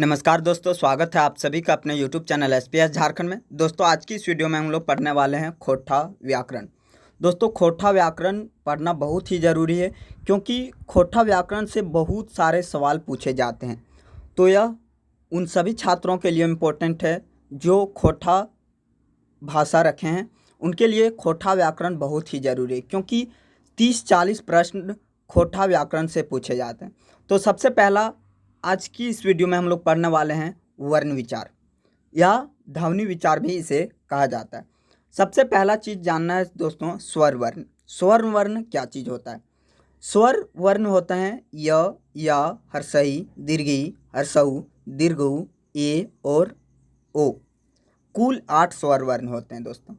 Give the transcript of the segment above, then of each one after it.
नमस्कार दोस्तों, स्वागत है आप सभी का अपने YouTube चैनल SPS झारखंड में। दोस्तों आज की इस वीडियो में हम लोग पढ़ने वाले हैं खोटा व्याकरण। दोस्तों खोटा व्याकरण पढ़ना बहुत ही ज़रूरी है क्योंकि खोटा व्याकरण से बहुत सारे सवाल पूछे जाते हैं। तो यह उन सभी छात्रों के लिए इम्पोर्टेंट है जो खोटा भाषा रखे हैं, उनके लिए खोटा व्याकरण बहुत ही ज़रूरी है क्योंकि 30-40 प्रश्न खोटा व्याकरण से पूछे जाते हैं। तो सबसे पहला आज की इस वीडियो में हम लोग पढ़ने वाले हैं वर्ण विचार या ध्वनि विचार भी इसे कहा जाता है। सबसे पहला चीज़ जानना है दोस्तों स्वर वर्ण। स्वर वर्ण क्या चीज़ होता है? स्वर वर्ण होते हैं य, या, हर्षई, दीर्घई, हर्षऊ, दीर्घऊ, ए और ओ। कुल 8 स्वर वर्ण होते हैं दोस्तों।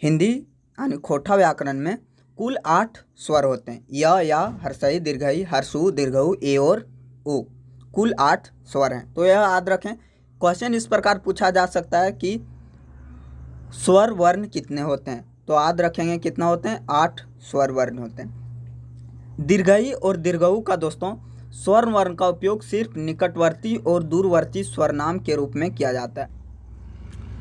हिंदी यानी खोटा व्याकरण में कुल 8 स्वर होते हैं या, हर्षई, दीर्घई, हर्षु, दीर्घऊ, ए और ओ। कुल 8 स्वर हैं। तो यह याद रखें। क्वेश्चन इस प्रकार पूछा जा सकता है कि स्वर वर्ण कितने होते हैं, तो याद रखेंगे कितना होते हैं, 8 स्वर वर्ण होते हैं। दीर्घई और दीर्घऊ का दोस्तों स्वर वर्ण का उपयोग सिर्फ निकटवर्ती और दूरवर्ती स्वर नाम के रूप में किया जाता है।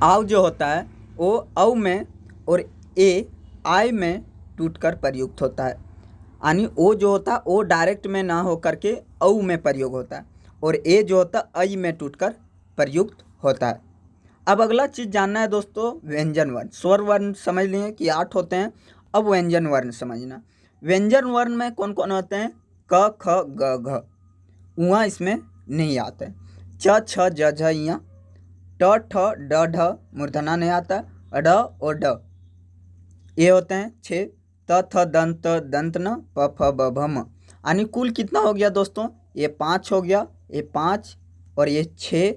आव जो होता है वो औ में और ए आय में टूटकर प्रयुक्त होता है, यानी ओ जो होता है ओ डायरेक्ट में ना हो करके औ में प्रयोग होता है और ए जो होता है ऐ में टूटकर प्रयुक्त होता है। अब अगला चीज़ जानना है दोस्तों व्यंजन वर्ण। स्वर वर्ण समझ लिए कि 8 होते हैं। अब व्यंजन वर्ण समझना। व्यंजन वर्ण में कौन कौन होते हैं? क, ख, ग, घ। उहाँ इसमें नहीं आता है। च, छ, ज, झ, इया। ट, ठ, ड, ढ मूर्धना नहीं आता है। ड और ड ये होते हैं 6। त, थ, दंत, दंत न, प, फ, ब, भ, म। यानी कुल कितना हो गया दोस्तों? ये 5 हो गया, ये 5 और ये 6।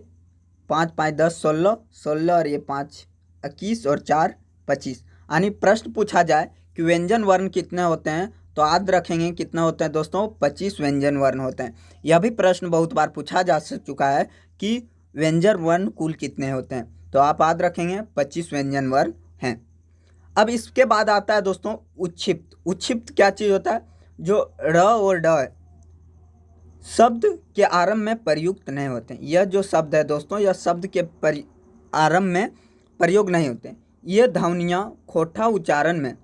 5 5 10 16 16 और ये 5 21 और 4 25। यानी प्रश्न पूछा जाए कि व्यंजन वर्ण कितने होते हैं तो याद रखेंगे कितना होते हैं दोस्तों? 25 व्यंजन वर्ण होते हैं। यह भी प्रश्न बहुत बार पूछा जा चुका है कि व्यंजन वर्ण कुल कितने होते हैं, तो आप याद रखेंगे 25 व्यंजन वर्ण हैं। अब इसके बाद आता है दोस्तों उच्छिप्त। उच्छिप्त क्या चीज़ होता है? जो र और ड शब्द के आरंभ में प्रयुक्त नहीं होते हैं। यह जो शब्द है दोस्तों, यह शब्द के आरंभ में प्रयोग नहीं होते हैं। ये ध्वनियाँ खोटा उच्चारण में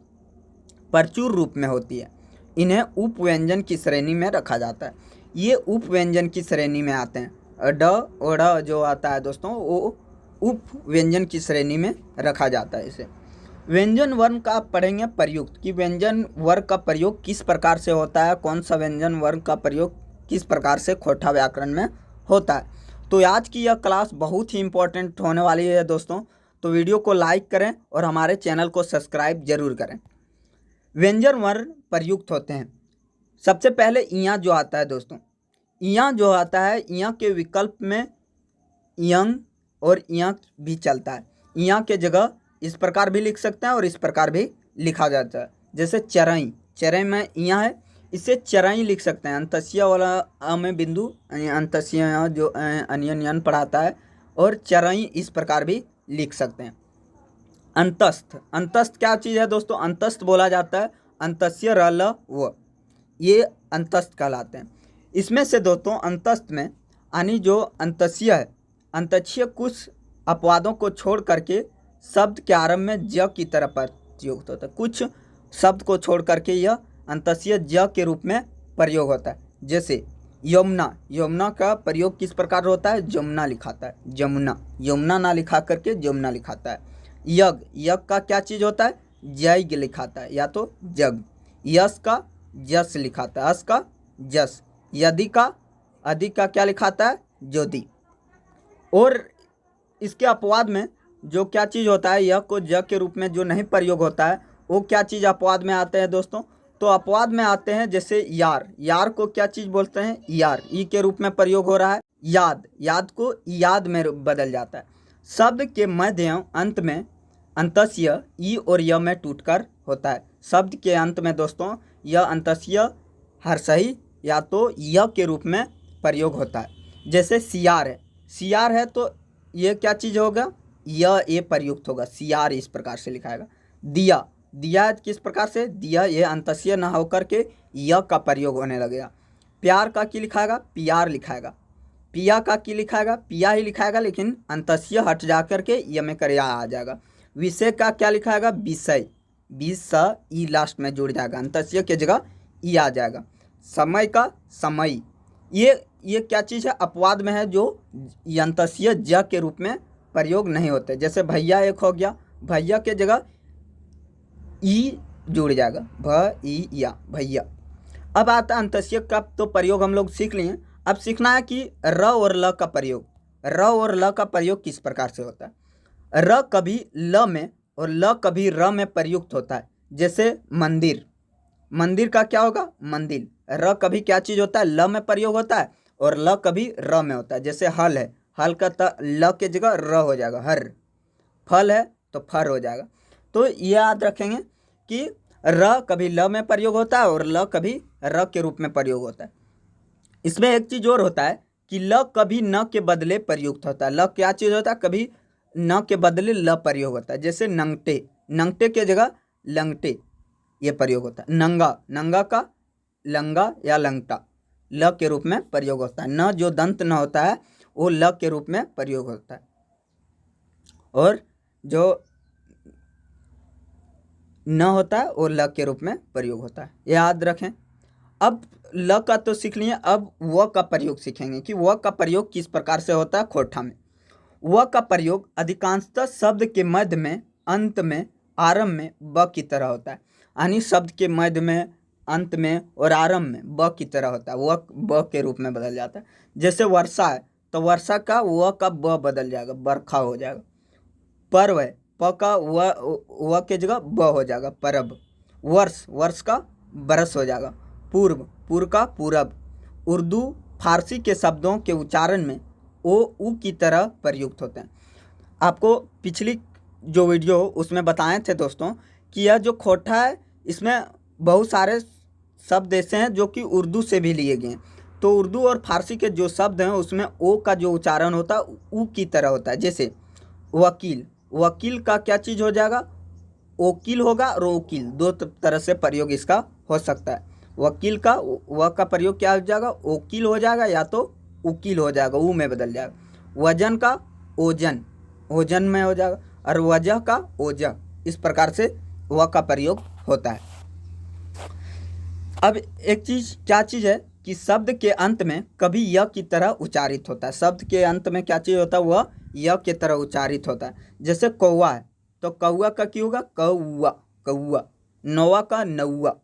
प्रचुर रूप में होती है। इन्हें उपव्यंजन की श्रेणी में रखा जाता है। ये उपव्यंजन की श्रेणी में आते हैं। ड और ड़ जो आता है दोस्तों वो उपव्यंजन की श्रेणी में रखा जाता है। इसे व्यंजन वर्ण का पढ़ेंगे प्रयुक्त कि व्यंजन वर्ण का प्रयोग किस प्रकार से होता है, कौन सा व्यंजन वर्ण का प्रयोग किस प्रकार से खोटा व्याकरण में होता है। तो आज की यह क्लास बहुत ही इम्पोर्टेंट होने वाली है दोस्तों, तो वीडियो को लाइक करें और हमारे चैनल को सब्सक्राइब जरूर करें। व्यंजन वर्ण प्रयुक्त होते हैं। सबसे पहले इया जो आता है दोस्तों, इया जो आता है, इया के विकल्प में यंग और इया भी चलता है। इया के जगह इस प्रकार भी लिख सकते हैं और इस प्रकार भी लिखा जाता है। जैसे चरई, चरई में इया है, इसे चरई लिख सकते हैं। अंतस्य वाला अ में बिंदु, अंतस्य जो अनियन पढ़ाता है, और चरई इस प्रकार भी लिख सकते हैं। अंतस्थ, अंतस्थ क्या चीज़ है दोस्तों? अंतस्थ बोला जाता है अंतस्य र ल व, ये अंतस्थ कहलाते हैं। इसमें से दोस्तों अंतस्थ में यानी जो अंतस्य है, अंतस्य कुछ अपवादों को छोड़ करके शब्द के आरंभ में ज की तरह प्रयुक्त होता है। कुछ शब्द को छोड़ करके यह अंतस्य ज के रूप में प्रयोग होता है। जैसे यमुना, यमुना का प्रयोग किस प्रकार होता है? जमुना लिखाता है, जमुना, यमुना ना लिखा करके जमुना लिखाता है। यज्ञ, यज्ञ का क्या चीज़ होता है? यज्ञ लिखाता है या तो जग। यश का जस लिखाता है, अस का जस। यदि का अधिक का क्या लिखाता है? ज्योति। और इसके अपवाद में जो क्या चीज़ होता है, यह को ज के रूप में जो नहीं प्रयोग होता है वो क्या चीज़ अपवाद में आते हैं दोस्तों? तो अपवाद में आते हैं जैसे यार, यार को क्या चीज़ बोलते हैं? यार, ई के रूप में प्रयोग हो रहा है। याद, याद को याद में बदल जाता है। शब्द के मध्य एवं अंत में अंतस्य ई और य में टूटकर होता है। शब्द के अंत में दोस्तों यह अंतस्य हर्षई या तो य के रूप में प्रयोग होता है। जैसे सियार है, सियार है तो ये क्या चीज़ होगा? यह ये प्रयुक्त होगा, सियार इस प्रकार से लिखाएगा। दिया, दिया किस प्रकार से? दिया ये अंतस्य न होकर के य का प्रयोग होने लगेगा। प्यार का क्या लिखाएगा? प्यार लिखाएगा। पिया का की लिखाएगा, पिया ही लिखाएगा, लेकिन अंतस्य हट जा करके य में कर आ जाएगा। विषय का क्या लिखाएगा, विषय, ई लास्ट में जुड़ जाएगा, अंतस्य की जगह ई आ जाएगा। समय का समय, ये क्या चीज़ है, अपवाद में है, जो यंतस्य ज के रूप में प्रयोग नहीं होते। जैसे भैया एक हो गया, भैया के जगह ई जुड़ जाएगा, भैया, भैया। अब आता अंतस्य का तो प्रयोग हम लोग सीख लिए। अब सीखना है कि र और ल का प्रयोग, र और ल का प्रयोग किस प्रकार से होता है। र कभी ल में और ल कभी र में प्रयुक्त होता है। जैसे मंदिर, मंदिर का क्या होगा, मंदिर। र कभी क्या चीज़ होता है, ल में प्रयोग होता है, और ल कभी र में होता है। जैसे हल है, हल का ल के जगह र हो जाएगा, हर। फल है तो फर हो जाएगा। तो ये याद रखेंगे कि र कभी ल में प्रयोग होता है और ल कभी र के रूप में प्रयोग होता है। इसमें एक चीज़ और होता है कि ल कभी न के बदले प्रयुक्त होता है। ल क्या चीज़ होता है, कभी न के बदले ल प्रयोग होता है। जैसे नंगटे, नंगटे के जगह लंगटे ये प्रयोग होता है। नंगा, नंगा का लंगा या लंगटा ल के रूप में प्रयोग होता है। न जो दंत न होता है वो ल के रूप में प्रयोग होता है, और जो न होता है वो ल के रूप में प्रयोग होता है, याद रखें। अब ल का तो सीख लिए, अब व का प्रयोग सीखेंगे कि व का प्रयोग किस प्रकार से होता है खोठा में। व का प्रयोग अधिकांशतः शब्द के मध्य में, अंत में, आरंभ में ब की तरह होता है। यानी शब्द के मध्य में, अंत में और आरंभ में ब की तरह होता है, वह ब के रूप में बदल जाता है। जैसे वर्षा है तो वर्षा का व का ब बदल जाएगा, बरखा हो जाएगा। पर्व है, प का व के जगह ब हो जाएगा, परब। वर्ष, वर्ष का बरस हो जाएगा। पूर्व, पूर्व का पूरब। उर्दू फारसी के शब्दों के उच्चारण में ओ उ की तरह प्रयुक्त होते हैं। आपको पिछली जो वीडियो उसमें बताए थे दोस्तों कि यह जो खोठा है इसमें बहुत सारे शब्द ऐसे हैं जो कि उर्दू से भी लिए गए हैं। तो उर्दू और फारसी के जो शब्द हैं उसमें ओ का जो उच्चारण होता है उ की तरह होता है। जैसे वकील, वकील का क्या चीज़ हो जाएगा, ओकील होगा, और वकील, दो तरह से प्रयोग इसका हो सकता है। वकील का व का प्रयोग क्या हो जाएगा, ओकील हो जाएगा, या तो उकील हो जाएगा, ऊ में बदल जाएगा। वजन का ओजन, ओजन में हो जाएगा, और वजह का ओजह, इस प्रकार से व का प्रयोग होता है। अब एक चीज़, क्या चीज़ है कि शब्द के अंत में कभी य की तरह उच्चारित होता है। शब्द के अंत में क्या चीज़ होता है, वह य की तरह उच्चारित होता है। जैसे कौवा है तो कौवा का क्या होगा, कौवा, कौवा। नौवा का नौवा।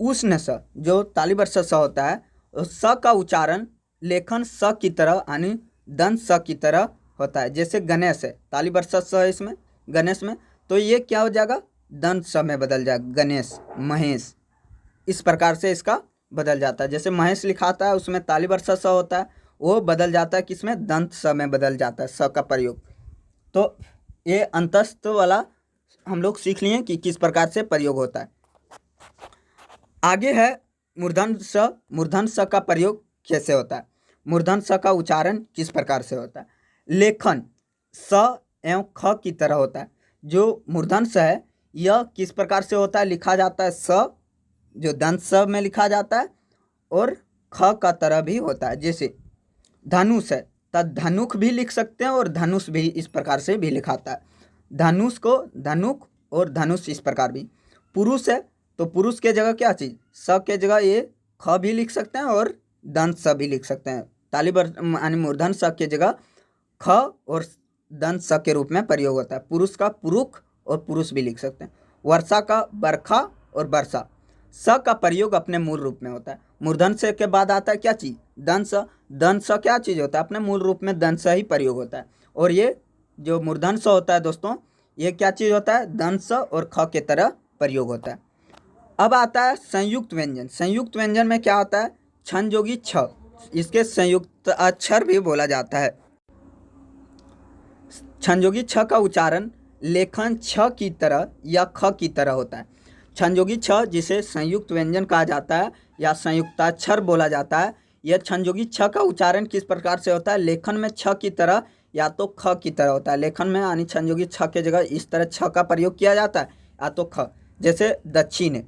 उष्ण स, जो ताली वर्ष स होता है, स का उच्चारण लेखन स की तरह यानी दंत स की तरह होता है। जैसे गणेश है, ताली वर्ष स है इसमें, गणेश में, तो ये क्या हो जाएगा, दंत स में बदल जाएगा, गणेश। महेश, इस प्रकार से इसका बदल जाता है। जैसे महेश लिखाता है उसमें ताली वर्ष स होता है, वो बदल जाता है किसमें, दंत स में बदल जाता है, स का प्रयोग। तो ये अंतस्थ वाला हम लोग सीख लिए कि किस प्रकार से प्रयोग होता है। आगे है मूर्धन स। मूर्धन स का प्रयोग कैसे होता है, मूर्धन स का उच्चारण किस प्रकार से होता है। लेखन स एवं ख की तरह होता है। जो मूर्धन स है यह किस प्रकार से होता है, लिखा जाता है स, जो दंत स में लिखा जाता है, और ख का तरह भी होता है। जैसे धनुष है तो धनुख भी लिख सकते हैं, और धनुष भी इस प्रकार से भी लिखाता है। धनुष को धनुख और धनुष इस प्रकार भी। पुरुष है तो पुरुष के जगह क्या चीज़, स के जगह ये ख भी लिख सकते हैं और दंत स भी लिख सकते हैं। ताली यानी मूर्धन स के जगह ख और दंत स के रूप में प्रयोग होता है। पुरुष का पुरुष और पुरुष भी लिख सकते हैं। वर्षा का बरखा और वर्षा। स का प्रयोग अपने मूल रूप में होता है। मूर्धन स के बाद आता है क्या चीज़, दंत स। दंत स क्या चीज़ होता है, अपने मूल रूप में दंत स ही प्रयोग होता है। और ये जो मूर्धन स होता है दोस्तों, ये क्या चीज़ होता है, दंत स और ख के तरह प्रयोग होता है। अब आता है संयुक्त व्यंजन। संयुक्त व्यंजन में क्या होता है, छन जोगी छ, इसके संयुक्त अक्षर भी बोला जाता है। छन जोगी छ का उच्चारण लेखन छ की तरह या ख की तरह होता है। छन जोगी छ जिसे संयुक्त व्यंजन कहा जाता है या संयुक्ताक्षर बोला जाता है। यह छन जोगी छ का उच्चारण किस प्रकार से होता है, लेखन में छ की तरह या तो ख की तरह होता है। लेखन में यानी छन जोगी छ के जगह इस तरह छ का प्रयोग किया जाता है, या तो ख। जैसे दक्षिण है,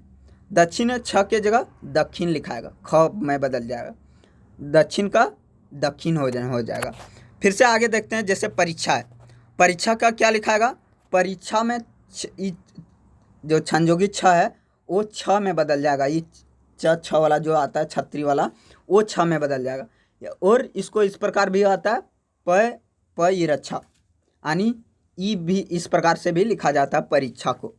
दक्षिण छ के जगह दक्षिण लिखाएगा, ख में बदल जाएगा। दक्षिण का दक्षिण हो जाएगा। फिर से आगे देखते हैं, जैसे परीक्षा है, परीक्षा का क्या लिखाएगा, परीक्षा में जो संयोगी छ है वो छ में बदल जाएगा, ये छ वाला जो आता है छत्री वाला वो छ में बदल जाएगा। और इसको इस प्रकार भी आता है प ई रक्षा, यानी ई भी इस प्रकार से भी लिखा जाता है परीक्षा को,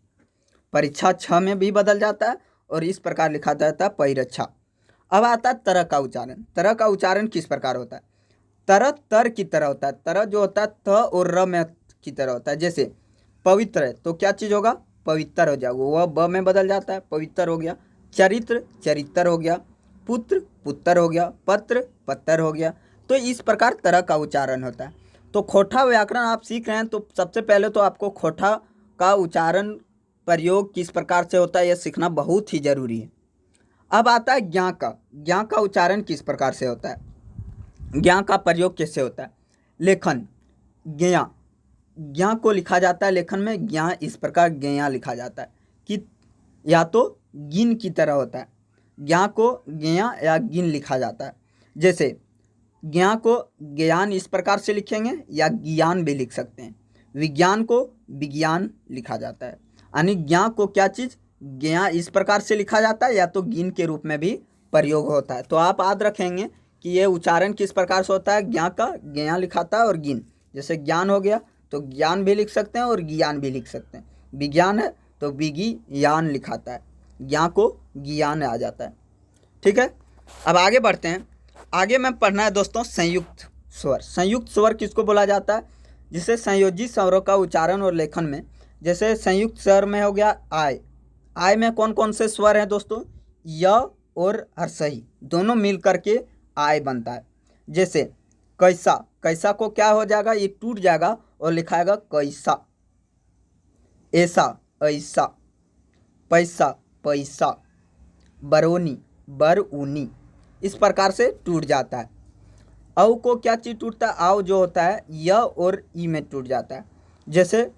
परीक्षा छ में भी बदल जाता है और इस प्रकार लिखा जाता है परिरक्षा। अब आता है तरह का उच्चारण। तरह का उच्चारण किस प्रकार होता है, तरह तर की तरह होता है, तरह जो होता है त और र में की तरह होता है। जैसे पवित्र है तो क्या चीज़ होगा, पवित्र हो जाएगा, वह ब में बदल जाता है, पवित्र हो गया। चरित्र चरित्र हो गया, पुत्र पुत्र हो गया, पत्र पत्तर हो गया। तो इस प्रकार तरह का उच्चारण होता है। तो खोटा व्याकरण आप सीख रहे हैं तो सबसे पहले तो आपको खोटा का उच्चारण प्रयोग किस प्रकार से होता है यह सीखना बहुत ही जरूरी है। अब आता है ज्ञा का। ज्ञा का उच्चारण किस प्रकार से होता है, ज्ञा का प्रयोग कैसे होता है, लेखन ज्ञा, ज्ञा को लिखा जाता है लेखन में ज्ञा इस प्रकार ज्ञा लिखा जाता है कि या तो गिन की तरह होता है, ज्ञा को ज्ञा या गिन लिखा जाता है। जैसे ज्ञा को ज्ञान इस प्रकार से लिखेंगे या ज्ञान भी लिख सकते हैं, विज्ञान को विज्ञान लिखा जाता है, यानी ज्ञा को क्या चीज़ ज्ञा इस प्रकार से लिखा जाता है या तो गिन के रूप में भी प्रयोग होता है। तो आप याद रखेंगे कि ये उच्चारण किस प्रकार से होता है, ज्ञा का ज्ञा लिखाता है और गिन, जैसे ज्ञान हो गया तो ज्ञान भी लिख सकते हैं और ज्ञान भी लिख सकते हैं, विज्ञान है तो विज्ञान लिखाता है, ज्ञा को ज्ञान आ जाता है। ठीक है, अब आगे बढ़ते हैं। आगे में पढ़ना है दोस्तों संयुक्त स्वर। संयुक्त स्वर किसको बोला जाता है, जिसे संयोजी स्वरों का उच्चारण और लेखन में, जैसे संयुक्त स्वर में हो गया आय, आय में कौन कौन से स्वर हैं दोस्तों, य और हर्षई दोनों मिल करके आय बनता है। जैसे कैसा, कैसा को क्या हो जाएगा, ये टूट जाएगा और लिखाएगा कैसा, ऐसा ऐसा, पैसा पैसा, बरौनी बरऊनी, इस प्रकार से टूट जाता है। औ को क्या चीज़ टूटता है, आओ जो होता है य और ई में टूट जाता है। जैसे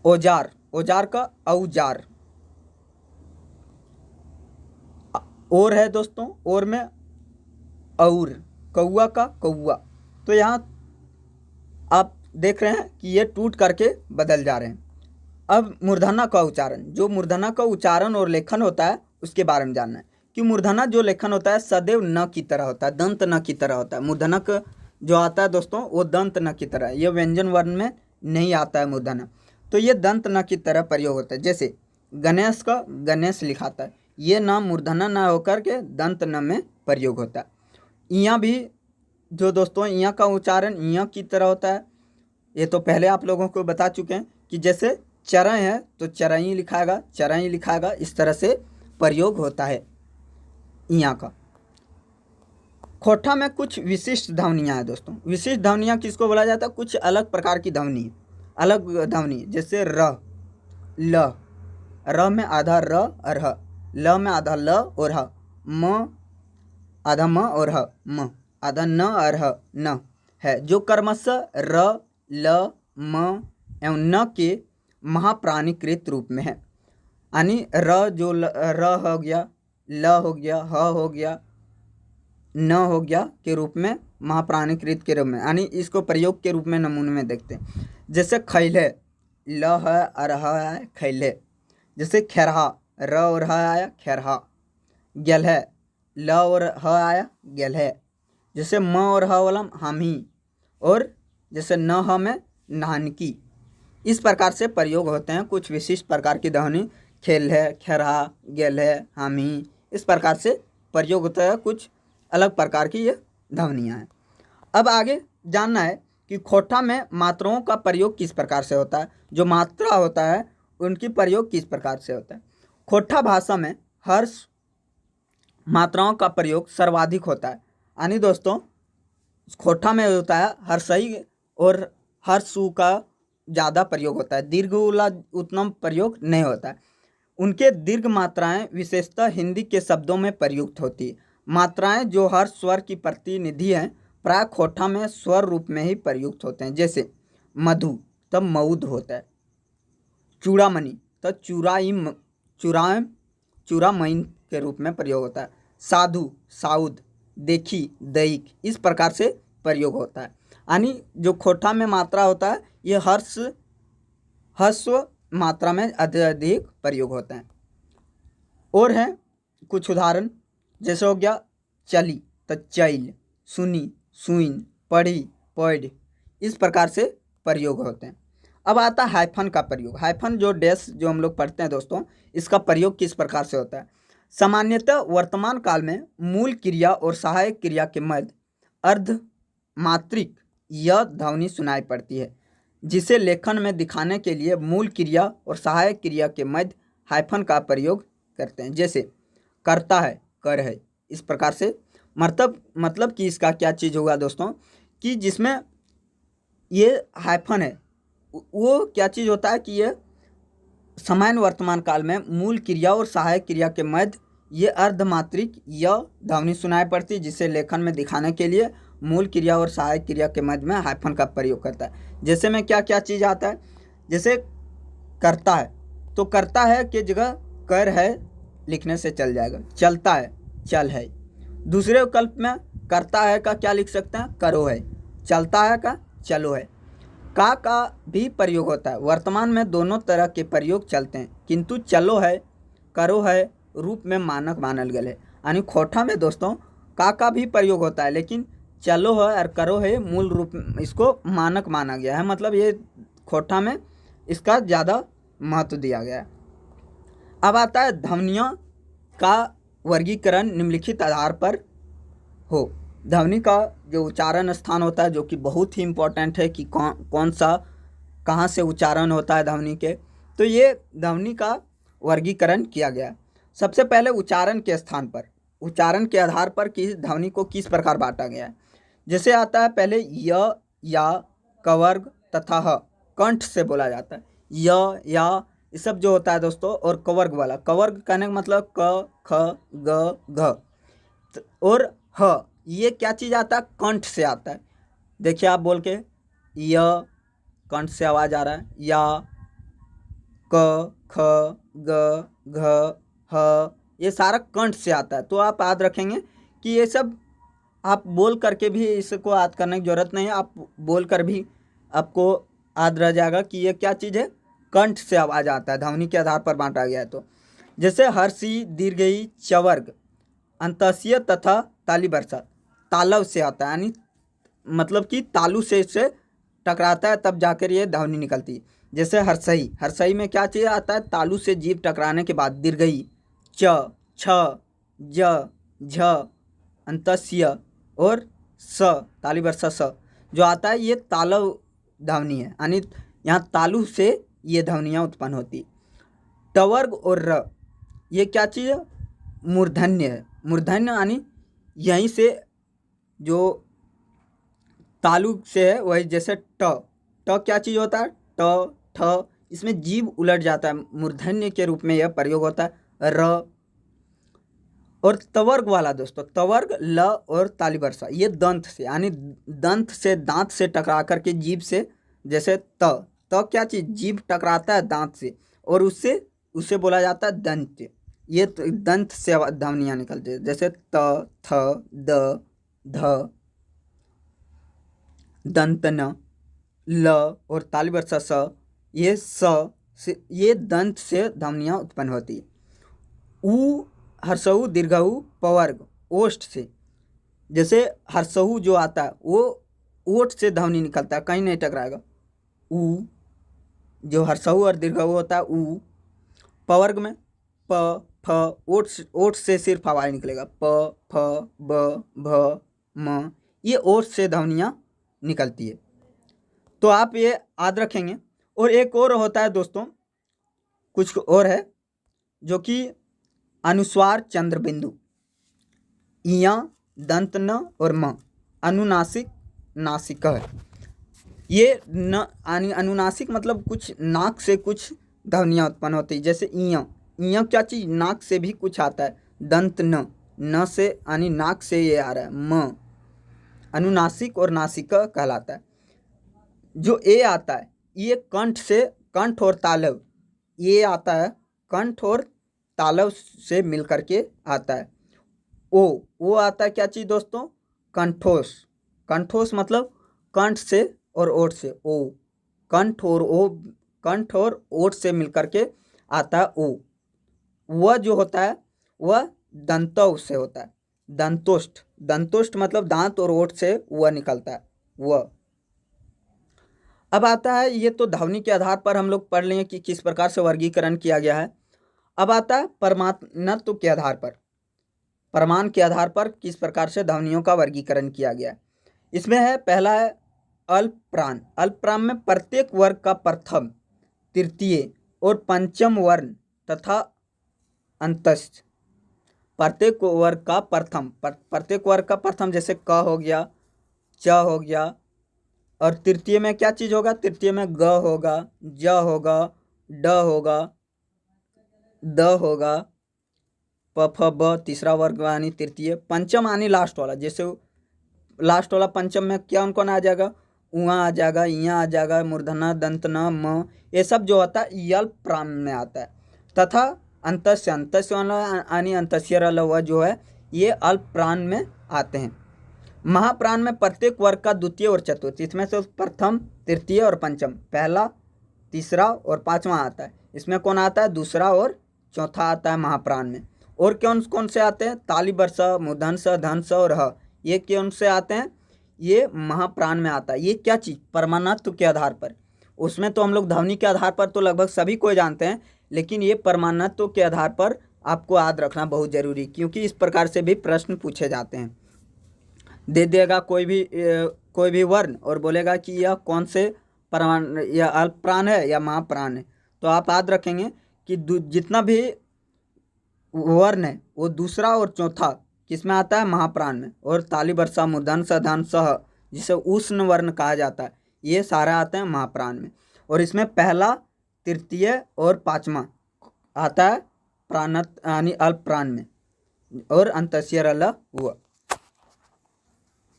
औजार, औजार का औजार, और है दोस्तों, और में और, कौआ का कौआ। तो यहाँ आप देख रहे हैं कि ये टूट करके बदल जा रहे हैं। अब मूर्धना का उच्चारण, जो मूर्धना का उच्चारण और लेखन होता है उसके बारे में जानना है कि मूर्धना जो लेखन होता है सदैव न की तरह होता है, दंत न की तरह होता है। मूर्धना का जो आता है दोस्तों वो दंत न की तरह, ये व्यंजन वर्ण में नहीं आता है मूर्धना, तो ये दंत न की तरह प्रयोग होता है। जैसे गणेश का गणेश लिखाता है, ये नाम मूर्धना न होकर के दंत न में प्रयोग होता है। इयाँ भी जो दोस्तों इयाँ का उच्चारण इयाँ की तरह होता है, ये तो पहले आप लोगों को बता चुके हैं कि जैसे चरई है तो चरई लिखाएगा, चरई लिखाएगा, इस तरह से प्रयोग होता है इयाँ का। खोटा में कुछ विशिष्ट ध्वनियाँ हैं दोस्तों। विशिष्ट ध्वनियाँ किसको बोला जाता है, कुछ अलग प्रकार की ध्वनि, अलग ध्वनि, जैसे र, ल, र में आधा र और ह, ल में आधा ल और ह, म आधा म और ह, म आधा न और ह, न है, जो क्रमशः र, ल, म एवं न के महाप्राणीकृत रूप में है। यानी र जो र हो गया, ल हो गया, ह हो गया, न हो गया के रूप में, महाप्राणीकृत के रूप में, यानी इसको प्रयोग के रूप में नमूने में देखते हैं। जैसे खैले, ल है और ह है खैले। जैसे खेरहा, र और ह आया खेरहा। गेलहे, ल और ह आया गेलहे। जैसे म और ह वाला हम ही, और जैसे न ह में नहानकी। इस प्रकार से प्रयोग होते हैं कुछ विशिष्ट प्रकार की ध्वनि, खेल है, खेरहा, गेल है, हम ही, इस प्रकार से प्रयोग होता है, कुछ अलग प्रकार की ये ध्वनियाँ हैं। अब आगे जानना है कि खोटा में मात्राओं का प्रयोग किस प्रकार से होता है, जो मात्रा होता है उनकी प्रयोग किस प्रकार से होता है। खोटा भाषा में हर मात्राओं का प्रयोग सर्वाधिक होता है, यानी दोस्तों खोटा में होता है हर्षई और हर्षु का ज़्यादा प्रयोग होता है, दीर्घ वाला उतना प्रयोग नहीं होता है। उनके दीर्घ मात्राएं विशेषतः हिंदी के शब्दों में प्रयुक्त होती है। मात्राएं जो हर स्वर की प्रतिनिधि हैं प्राय खोटा में स्वर रूप में ही प्रयुक्त होते हैं। जैसे मधु तब मऊद होता है, चूड़ामणि तब चूड़ामइन के रूप में प्रयोग होता है, साधु साउद देखी, दईक, इस प्रकार से प्रयोग होता है। यानी जो खोठा में मात्रा होता है ये ह्रस्व मात्रा में अधिक प्रयोग होता है। और हैं कुछ उदाहरण, जैसे हो गया चली तो चैल, सुनी, सुइन, पढ़ी, पढ़, इस प्रकार से प्रयोग होते हैं। अब आता है हाइफन का प्रयोग। हाइफन जो डैश जो हम लोग पढ़ते हैं दोस्तों, इसका प्रयोग किस प्रकार से होता है। सामान्यतः वर्तमान काल में मूल क्रिया और सहायक क्रिया के मध्य अर्धमात्रिक यह ध्वनि सुनाई पड़ती है, जिसे लेखन में दिखाने के लिए मूल क्रिया और सहायक क्रिया के मध्य हाइफन का प्रयोग करते हैं। जैसे करता है, कर है, इस प्रकार से। मतलब कि इसका क्या चीज़ होगा दोस्तों, कि जिसमें ये हाइफन है वो क्या चीज़ होता है कि ये सामान्य वर्तमान काल में मूल क्रिया और सहायक क्रिया के मध्य ये अर्धमात्रिक यह ध्वनि सुनाई पड़ती है, जिसे लेखन में दिखाने के लिए मूल क्रिया और सहायक क्रिया के मध्य में हाइफन का प्रयोग करता है। जैसे में क्या क्या चीज़ आता है, जैसे करता है तो करता है की जगह कर है लिखने से चल जाएगा, चलता है चल है। दूसरे विकल्प में करता है का क्या लिख सकते हैं, करो है, चलता है का चलो है। का भी प्रयोग होता है। वर्तमान में दोनों तरह के प्रयोग चलते हैं, किंतु चलो है, करो है रूप में मानक मानल गया है। यानी खोठा में दोस्तों का भी प्रयोग होता है, लेकिन चलो है और करो है मूल रूप इसको मानक माना गया है। मतलब ये खोठा में इसका ज़्यादा महत्व दिया गया है। अब आता है ध्वनियों का वर्गीकरण निम्नलिखित आधार पर हो। ध्वनि का जो उच्चारण स्थान होता है, जो कि बहुत ही इम्पोर्टेंट है कि कौन सा कहाँ से उच्चारण होता है ध्वनि के, तो ये ध्वनि का वर्गीकरण किया गया है। सबसे पहले उच्चारण के स्थान पर, उच्चारण के आधार पर किस ध्वनि को किस प्रकार बांटा गया है। जैसे आता है पहले य, या, कवर्ग तथा ह, कंठ से बोला जाता है। य, या, ये सब जो होता है दोस्तों, और कवर्ग वाला, कवर्ग कहने का मतलब क, ख, ग, घ, और ह, ये क्या चीज़ आता है, कंठ से आता है। देखिए आप बोल के य, कंठ से आवाज़ आ रहा है, या, क, ख, ग, घ, ह, ये सारा कंठ से आता है। तो आप याद रखेंगे कि ये सब आप बोल करके भी इसको याद करने की ज़रूरत नहीं है, आप बोल कर भी आपको याद रह जाएगा कि ये क्या चीज़ है, कंठ से आवाज़ आता है, ध्वनि के आधार पर बांटा गया है। तो जैसे हर्षी, दीर्घई, चवर्ग, अंतस्यय तथा तालिबर्षा तालव से आता है। यानी मतलब कि तालु से इससे टकराता है तब जाकर ये ध्वनि निकलती है। जैसे हर्षई, हर्षई में क्या चीज़ आता है, तालु से जीभ टकराने के बाद दीर्घई, च, छ, ज, झ, अंतस्यय और स, तालिबर्षा स जो आता है, ये तालव ध्वनि है। यानी यहाँ तालु से ये ध्वनियाँ उत्पन्न होती। टवर्ग और र, ये क्या चीज़ है, मूर्धन्य है। मूर्धन्य यानी यहीं से जो तालु से है वही, जैसे ट क्या चीज़ होता है, ट, ठ, इसमें जीभ उलट जाता है, मूर्धन्य के रूप में यह प्रयोग होता है। र और तवर्ग वाला दोस्तों, तवर्ग, ल और तालिबर्षा, ये दंत से, यानी दंत से, दांत से टकरा करके जीभ से, जैसे त क्या चीज़, जीभ टकराता है दांत से और उससे बोला जाता है दंत। ये दंत से ध्वनियाँ निकलती है। जैसे त, थ, द, ध, दंतन, ल और तालिबर्षा स, ये से, ये दंत से ध्वनियाँ उत्पन्न होती है। उ, हर्षऊ, दीर्घऊ, पवर्ग, ओष्ठ से, जैसे हर्षऊ जो आता है वो ओठ से ध्वनि निकलता है, कहीं नहीं टकराएगा। उ, जो हर्षऊ और दीर्घऊ होता है उ। पवर्ग में प, फ, ओठ से सिर्फ आवाज़ निकलेगा, प, फ, ब, भ, म, ये ओठ से ध्वनियाँ निकलती है। तो आप ये याद रखेंगे। और एक और होता है दोस्तों, कुछ और है जो कि अनुस्वार चंद्र बिंदु, इया, दंत न और म, अनुनासिक, नासिक है। ये न अनुनासिक मतलब कुछ नाक से कुछ ध्वनियाँ उत्पन्न होती है। जैसे इया, इया क्या चीज़, नाक से भी कुछ आता है। दंत न से यानी नाक से ये आ रहा है। म, अनुनासिक और नासिका कहलाता है। जो ए आता है ये कंठ से, कंठ और तालव, ये आता है कंठ और तालव से मिल करके आता है। ओ आता है क्या चीज़ दोस्तों, कंठोष। कंठोष मतलब कंठ से और ओठ से, ओ कंठ और ओ, कंठ और ओठ से मिलकर के आता है ओ। वह जो होता है वह दंतौ से होता है, दंतोष्ठ। दंतोष्ठ मतलब दांत और ओठ से वह निकलता है वह। अब आता है, ये तो ध्वनि के आधार पर हम लोग पढ़ लें कि किस प्रकार से वर्गीकरण किया गया है। अब आता है परमात्मत्व के आधार पर, प्रमाण के आधार पर किस प्रकार से ध्वनियों का वर्गीकरण किया गया है। इसमें है, पहला है अल्प प्राण। अल्प प्राण में प्रत्येक वर्ग का प्रथम, तृतीय और पंचम वर्ण तथा अंतस्थ। प्रत्येक वर्ग का प्रथम, प्रत्येक वर्ग का प्रथम जैसे क हो गया, च हो गया, और तृतीय में क्या चीज़ होगा, तृतीय में ग होगा, ज होगा, ड होगा, द होगा, प फ ब तीसरा वर्ग यानी तृतीय। पंचम यानी लास्ट वाला, जैसे लास्ट वाला पंचम में क्या उनको आ जाएगा, उआ आ जाएगा, इया आ जाएगा, मूर्धना दंत न म, ये सब जो होता है यल प्राण में आता है। तथा अंतस्य, अंतस्य वाला यानी अंतस्य वाला जो है ये अल्प प्राण में आते हैं। महाप्राण में प्रत्येक वर्ग का द्वितीय और चतुर्थ, इसमें से प्रथम, तृतीय और पंचम, पहला, तीसरा और पांचवा आता है। इसमें कौन आता है, दूसरा और चौथा आता है महाप्राण में। और कौन कौन से आते हैं, ताली वर्ष, मूर्धन स, धन स और ह, ये कौन से आते हैं, ये महाप्राण में आता है। ये क्या चीज़, परमाणुत्व के आधार पर। उसमें तो हम लोग ध्वनि के आधार पर तो लगभग सभी को जानते हैं, लेकिन ये परमाणुत्व के आधार पर आपको याद रखना बहुत जरूरी, क्योंकि इस प्रकार से भी प्रश्न पूछे जाते हैं। दे देगा कोई भी वर्ण और बोलेगा कि यह कौन से प्राण, या अल्प प्राण है या महाप्राण है, तो आप याद रखेंगे कि जितना भी वर्ण है वो दूसरा और चौथा किस में आता है, महाप्राण में। और ताली वर्षा, मूर्धन स, धन सह, जिसे उष्ण वर्ण कहा जाता है, ये सारा आते हैं महाप्राण में। और इसमें पहला, तृतीय और पांचवा आता है प्राणत यानी अल्प प्राण में, और अंतस्य अलग हुआ।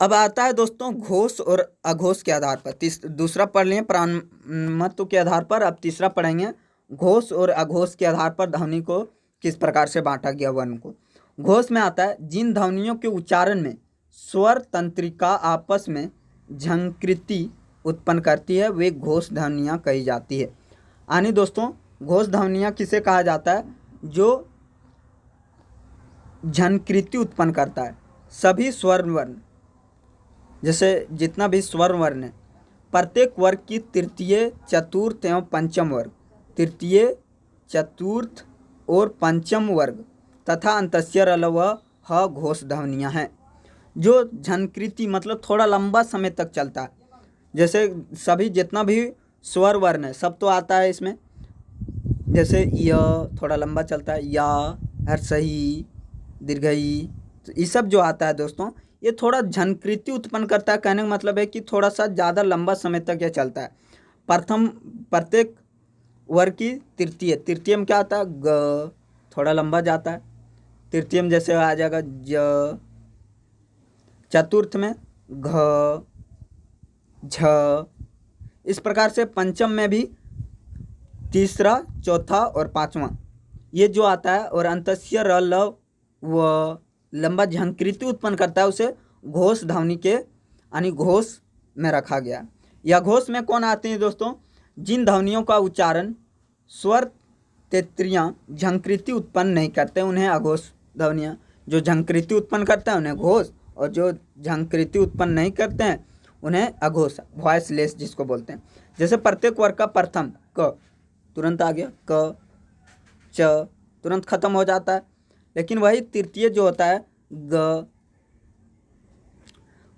अब आता है दोस्तों घोष और अघोष के आधार पर। दूसरा पढ़ लिए प्राणमत्व के आधार पर, अब तीसरा पढ़ेंगे घोष और अघोष के आधार पर ध्वनि को किस प्रकार से बांटा गया वर्ण को। घोष में आता है जिन ध्वनियों के उच्चारण में स्वर तंत्रिका आपस में झंकृति उत्पन्न करती है वे घोष ध्वनियाँ कही जाती है। यानी दोस्तों घोष ध्वनियाँ किसे कहा जाता है, जो झंकृति उत्पन्न करता है। सभी स्वर वर्ण, जैसे जितना भी स्वर वर्ण है, प्रत्येक वर्ग की तृतीय, चतुर्थ एवं पंचम वर्ग, तृतीय, चतुर्थ और पंचम वर्ग तथा अंतस्य अलव ह घोष ध्वनियाँ हैं, जो झंकृति मतलब थोड़ा लंबा समय तक चलता है। जैसे सभी जितना भी स्वर वर्ण है सब तो आता है इसमें, जैसे य थोड़ा लंबा चलता है, या, हर्षई, दीर्घई, तो ये सब जो आता है दोस्तों ये थोड़ा झंकृति उत्पन्न करता है। कहने का मतलब है कि थोड़ा सा ज़्यादा लंबा समय तक यह चलता है। प्रत्येक वर्ग की तृतीय, तृतीय में क्या आता है, ग, थोड़ा लंबा जाता है, तृतीय में जैसे आ जाएगा ज, चतुर्थ में घ, झ, इस प्रकार से पंचम में भी तीसरा, चौथा और पांचवा ये जो आता है। और अंतस्य र, ल, व लंबा झंकृति उत्पन्न करता है, उसे घोष ध्वनि के यानी घोष में रखा गया। या घोष में कौन आते हैं दोस्तों, जिन ध्वनियों का उच्चारण स्वर तेत्रियाँ झंकृति उत्पन्न नहीं करते उन्हें अघोष ध्वनियाँ, जो झंकृति उत्पन्न करते हैं उन्हें घोष, और जो झंकृति उत्पन्न नहीं करते हैं उन्हें अघोष, वॉइसलेस जिसको बोलते हैं। जैसे प्रत्येक वर्ग का प्रथम क तुरंत आ गया, क, च तुरंत खत्म हो जाता है, लेकिन वही तृतीय जो होता है ग,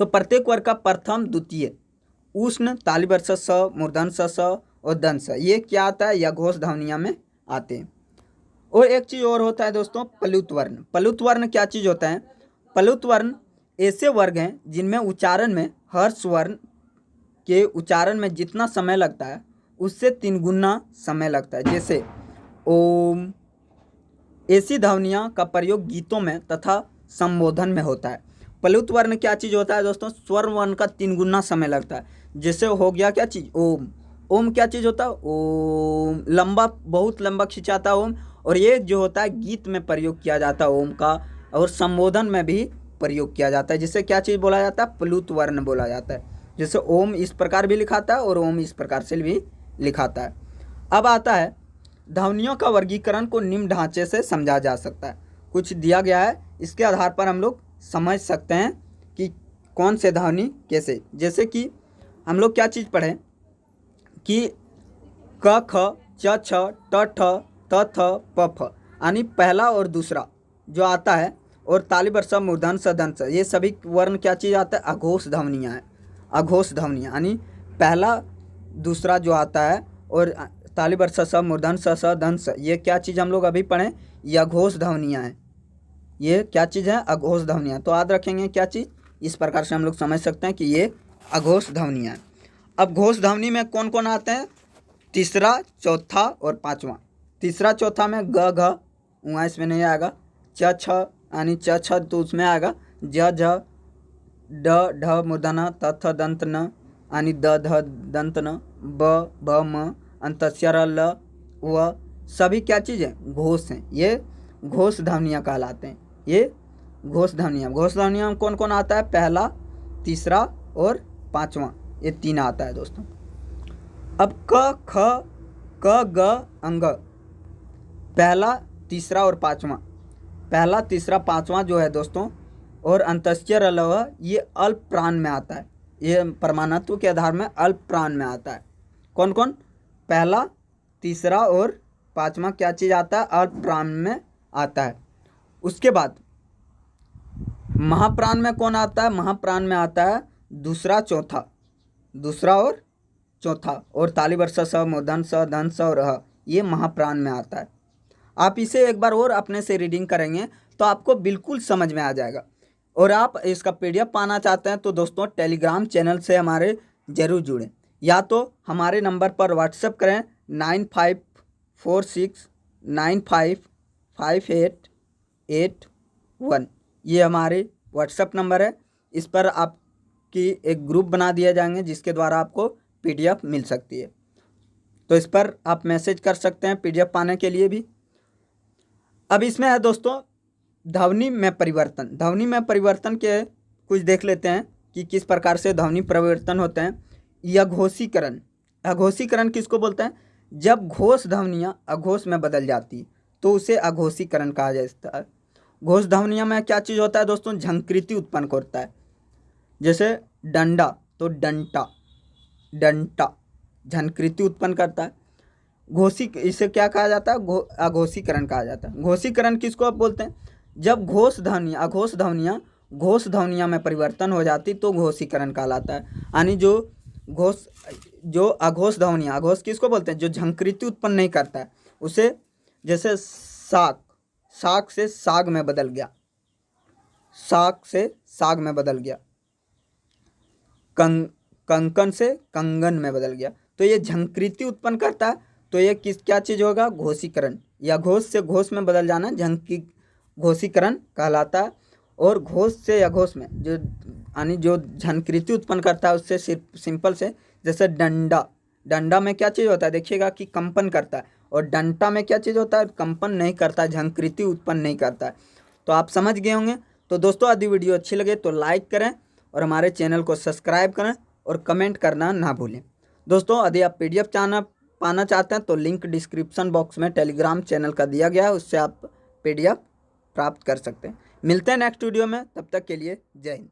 तो प्रत्येक वर्ग का प्रथम, द्वितीय, उष्ण, ताली वर्ष स, मूर्धन स और दन स, ये क्या आता है, यह घोष ध्वनियाँ में आते हैं। और एक चीज़ और होता है दोस्तों, प्लुत वर्ण। प्लुत वर्ण क्या चीज़ होता है, प्लुत वर्ण ऐसे वर्ग हैं जिनमें उच्चारण में हर्ष वर्ण के उच्चारण में जितना समय लगता है उससे 3 गुना समय लगता है। जैसे ओम, ऐसी ध्वनियाँ का प्रयोग गीतों में तथा संबोधन में होता है। प्लुत वर्ण क्या चीज़ होता है दोस्तों, स्वर वर्ण का 3 गुना समय लगता है। जैसे हो गया क्या चीज़, ओम। ओम क्या चीज़ होता है, ओम लंबा, बहुत लंबा खिंचाता है ओम, और ये जो होता है गीत में प्रयोग किया जाता है ओम का, और संबोधन में भी प्रयोग किया जाता है, जिसे क्या चीज़ बोला जाता है, प्लुत वर्ण बोला जाता है। जैसे ओम इस प्रकार भी लिखाता है और ओम इस प्रकार से भी लिखाता है। अब आता है ध्वनियों का वर्गीकरण को निम्न ढांचे से समझा जा सकता है। कुछ दिया गया है, इसके आधार पर हम लोग समझ सकते हैं कि कौन से ध्वनि कैसे। जैसे कि हम लोग क्या चीज़ पढ़ें कि क ख च छ ट ठ त थ प फ, यानी पहला और दूसरा जो आता है, और ताली वर्ष मूर्धन स दंत स, ये सभी वर्ण क्या चीज़ आता है, अघोष ध्वनियाँ हैं। अघोष ध्वनियाँ यानी पहला दूसरा जो आता है, और ताली वर्ष स मूर्धन स दंत स, ये क्या चीज़ हम लोग अभी पढ़ें, ये अघोष ध्वनियाँ हैं। ये क्या चीज़ है, अघोष ध्वनियाँ। तो याद रखेंगे क्या चीज़, इस प्रकार से हम लोग समझ सकते हैं कि ये अघोष ध्वनियाँ हैं। अब घोष ध्वनि में कौन कौन आते हैं, तीसरा, चौथा और पांचवा। तीसरा चौथा में ग घ वहाँ इसमें नहीं आएगा, च छ यानी च छ तो उसमें आएगा, ज झ ड ढ मूर्धन त थ दंत न यानी द ध दंत न, ब भ म अंतस्य र ल व, सभी क्या चीज़ है, घोष हैं। ये घोष ध्वनियाँ कहलाते हैं। ये घोष ध्वनियाँ। घोष ध्वनियाँ में कौन कौन आता है, पहला, तीसरा और पांचवा, ये तीन आता है दोस्तों। अब क ख क ग अंग, पहला, तीसरा और पांचवा। पहला, तीसरा, पांचवा जो है दोस्तों, और अंतस्य रलव, ये अल्प प्राण में आता है। ये परमाणुत्व के आधार में अल्प प्राण में आता है। कौन कौन, पहला, तीसरा और पांचवा क्या चीज़ आता है, अल्प प्राण में आता है। उसके बाद महाप्राण में कौन आता है, महाप्राण में आता है दूसरा, चौथा, दूसरा और चौथा, और ताली वर्ष स मूर्धन स धन स और ह, ये महाप्राण में आता है। आप इसे एक बार और अपने से रीडिंग करेंगे तो आपको बिल्कुल समझ में आ जाएगा। और आप इसका PDF पाना चाहते हैं तो दोस्तों टेलीग्राम चैनल से हमारे ज़रूर जुड़ें, या तो हमारे नंबर पर व्हाट्सएप करें 9546955881, ये हमारे व्हाट्सएप नंबर है। इस पर आपकी एक ग्रुप बना दिए जाएंगे जिसके द्वारा आपको PDF मिल सकती है। तो इस पर आप मैसेज कर सकते हैं PDF पाने के लिए भी। अब इसमें है दोस्तों ध्वनि में परिवर्तन। ध्वनि में परिवर्तन के कुछ देख लेते हैं कि किस प्रकार से ध्वनि परिवर्तन होते हैं। अघोषीकरण। अघोषीकरण किसको बोलते हैं, जब घोष ध्वनियाँ अघोष में बदल जाती तो उसे अघोषीकरण कहा जाता है। घोष ध्वनियाँ में क्या चीज़ होता है दोस्तों, झंकृति उत्पन्न करता है। जैसे डंडा तो डंटा, डंटा झंकृति उत्पन्न करता है। घोषी, इसे क्या कहा जाता है, अघोषीकरण कहा जाता है। घोषीकरण किसको आप बोलते हैं, जब घोष ध्वनियाँ अघोष ध्वनियाँ घोष ध्वनियाँ में परिवर्तन हो जाती तो घोषीकरण कहलाता है। यानी जो अघोष ध्वनियाँ, अघोष किसको बोलते हैं, जो झंकृति उत्पन्न नहीं करता है उसे, जैसे साग, साग से साग में बदल गया, साग से साग में बदल गया, कंकन से कंगन में बदल गया, तो ये झंकृति उत्पन्न करता है। तो ये क्या चीज़ होगा, घोषीकरण, या घोष से घोष में बदल जाना घोषीकरण कहलाता है। और घोष से अघोष में जो यानी जो झंकृति उत्पन्न करता है उससे सिंपल से, जैसे डंडा, डंडा में क्या चीज़ होता है देखिएगा कि कंपन करता है, और डंटा में क्या चीज़ होता है, कंपन नहीं करता, झंकृति उत्पन्न नहीं करता है। तो आप समझ गए होंगे। तो दोस्तों यदि वीडियो अच्छी लगे तो लाइक करें और हमारे चैनल को सब्सक्राइब करें और कमेंट करना ना भूलें। दोस्तों यदि आप PDF पाना चाहते हैं तो लिंक डिस्क्रिप्शन बॉक्स में टेलीग्राम चैनल का दिया गया है, उससे आप PDF प्राप्त कर सकते हैं। मिलते हैं नेक्स्ट वीडियो में, तब तक के लिए जय हिंद।